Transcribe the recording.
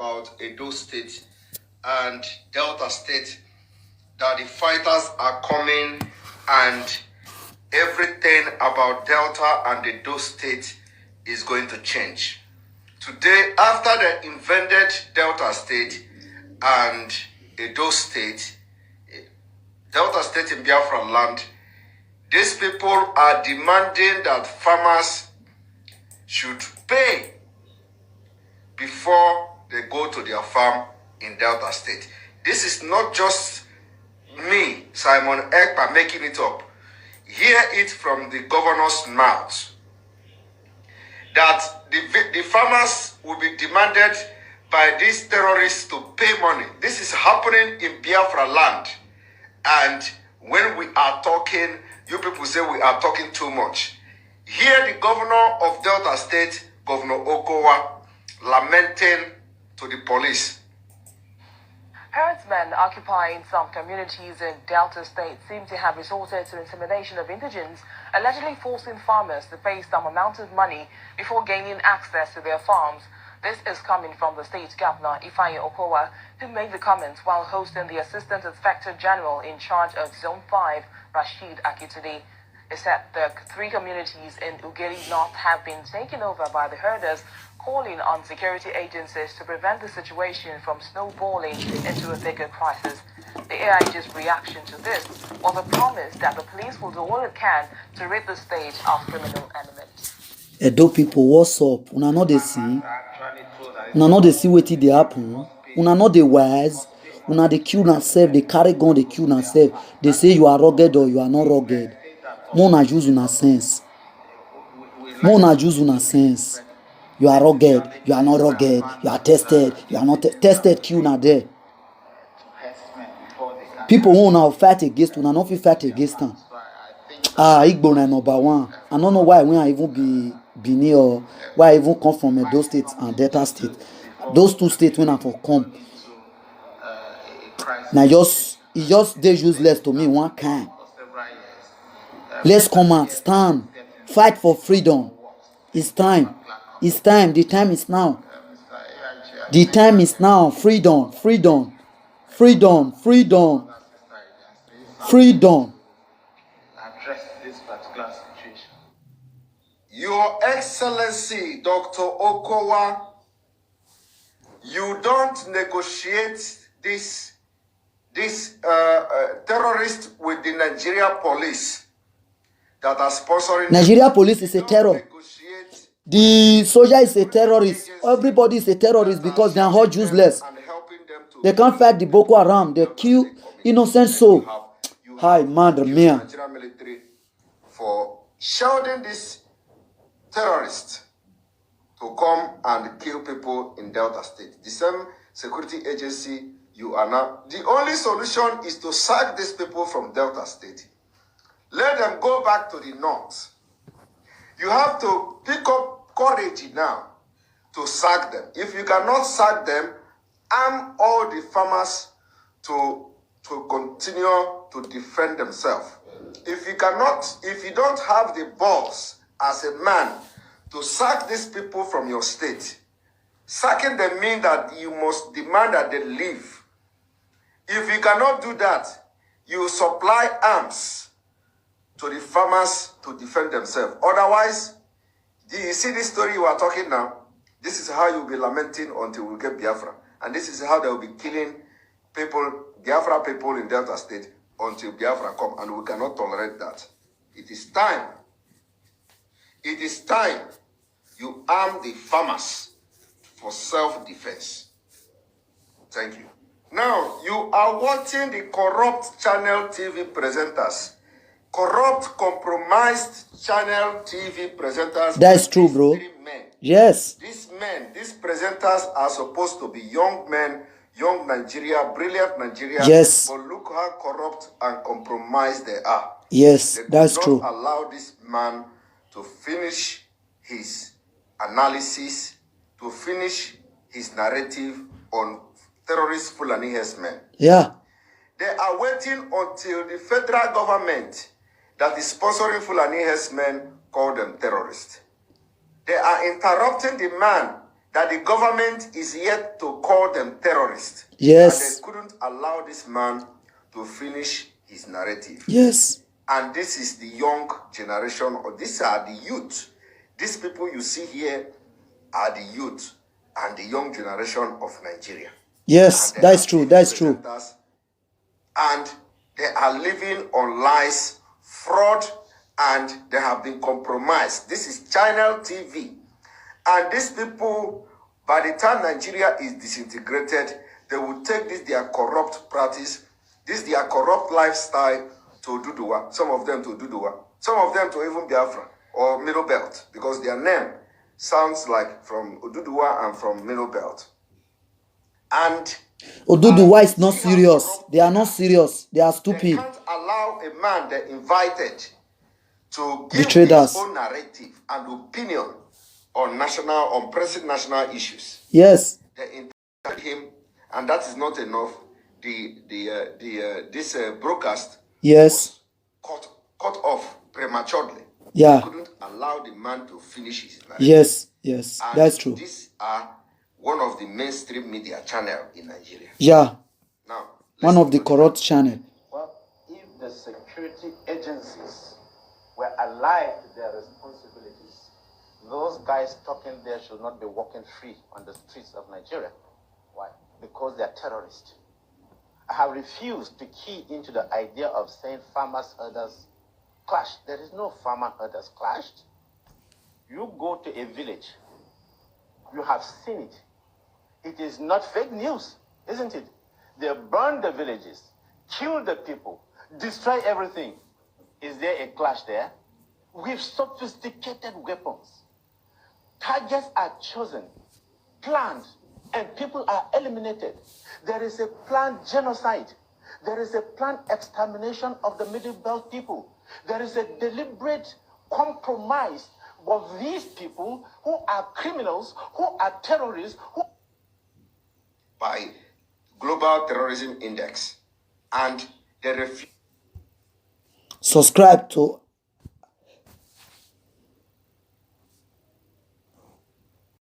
about Edo State and Delta State, that the fighters are coming and everything about Delta and Edo State is going to change. Today, after they invented Delta State and Edo State, Delta State in Biafra land, these people are demanding that farmers should pay before they go to their farm in Delta State. This is not just me, Simon Ekpa, making it up. Hear it from the governor's mouth that the farmers will be demanded by these terrorists to pay money. This is happening in Biafra land. And when we are talking, you people say we are talking too much. Hear the governor of Delta State, Governor Okowa, lamenting to the police. Herdsmen occupying some communities in Delta State seem to have resorted to intimidation of indigents, allegedly forcing farmers to pay some amount of money before gaining access to their farms. This is coming from the state governor, Ifeanyi Okowa, who made the comments while hosting the Assistant Inspector General in charge of Zone 5, Rashid Akitudi. He said the 3 communities in Ugeri North have been taken over by the herders, calling on security agencies to prevent the situation from snowballing into a bigger crisis. The AIG's reaction to this was a promise that the police will do all it can to rid the state of criminal elements. Edo people, what's up? Una know they see. Una know they see wetin dey happen. Una know they wise. Una they kill themselves. They carry gun. They kill themselves. They say you are rugged or you are not rugged. Mona use una sense. Mona use una sense. You are rugged. You are not rugged. You are tested. You are not tested. Kill na there. People who now fight against una not fit fight against them. IGBO na number 1. I don't know why when I even be Benin or why I even come from Edo State and Delta State. Those 2 states when I for come. Now they useless to me one kind. Let's come out, stand, fight for freedom. It's time. It's time. The time is now. The time is now. Freedom, freedom, freedom, freedom, freedom. Your Excellency, Dr. Okowa, you don't negotiate this terrorist with the Nigeria police that are sponsoring. Nigeria police is a terror. The soldier is a terrorist. Everybody is a terrorist because they are all useless. They can't fight the Boko Haram. They kill innocent soul. Hi, madre mia. For shielding this terrorists to come and kill people in Delta State. The same security agency you are now. The only solution is to sack these people from Delta State. Let them go back to the north. You have to pick up courage now to sack them. If you cannot sack them, arm all the farmers to continue to defend themselves. If you don't have the balls as a man to sack these people from your state, sacking them means that you must demand that they leave. If you cannot do that, you supply arms to the farmers to defend themselves. Otherwise, you see this story you are talking now, this is how you'll be lamenting until we get Biafra. And this is how they will be killing people, Biafra people in Delta State until Biafra come, and we cannot tolerate that. It is time. It is time you arm the farmers for self-defense. Thank you. Now, you are watching the corrupt channel TV presenters. Corrupt, compromised channel TV presenters. That's true, bro. Yes. These presenters are supposed to be young men, young Nigeria, brilliant Nigeria. Yes. But look how corrupt and compromised they are. Yes, that's true. They do not allow this man to finish his analysis, to finish his narrative on terrorist Fulani herdsmen. Yeah. They are waiting until the federal government that is sponsoring Fulani herdsmen call them terrorists. They are interrupting the man that the government is yet to call them terrorists. Yes. And they couldn't allow this man to finish his narrative. Yes. And this is the young generation, or these are the youth. These people you see here are the youth and the young generation of Nigeria. Yes, that's true. That's true. And they are living on lies, fraud, and they have been compromised. This is Channel TV. And these people, by the time Nigeria is disintegrated, they will take this their corrupt practice, this their corrupt lifestyle to Duduwa, some of them to Duduwa, some of them to even Biafra or Middle Belt, because their name sounds like from Duduwa and from Middle Belt. And Oduduwa is not serious. They are not serious. They are stupid. They can't allow a man they invited to give Betrayed his us. own narrative and opinion on pressing national issues. Yes. They invited him, and that is not enough. This broadcast Yes. was cut off prematurely. Yeah. They couldn't allow the man to finish his narrative. Yes. Yes. And that's true. These are one of the mainstream media channel in Nigeria. Yeah. Now, one of the corrupt channel. Well, if the security agencies were alive to their responsibilities, those guys talking there should not be walking free on the streets of Nigeria. Why? Because they are terrorists. I have refused to key into the idea of saying farmers herders clash. There is no farmer herders clashed. You go to a village, you have seen it. It is not fake news, isn't it? They burn the villages, kill the people, destroy everything. Is there a clash there? With sophisticated weapons. Targets are chosen, planned, and people are eliminated. There is a planned genocide. There is a planned extermination of the Middle Belt people. There is a deliberate compromise of these people who are criminals, who are terrorists, who by Global Terrorism Index, and they refuse. Subscribe to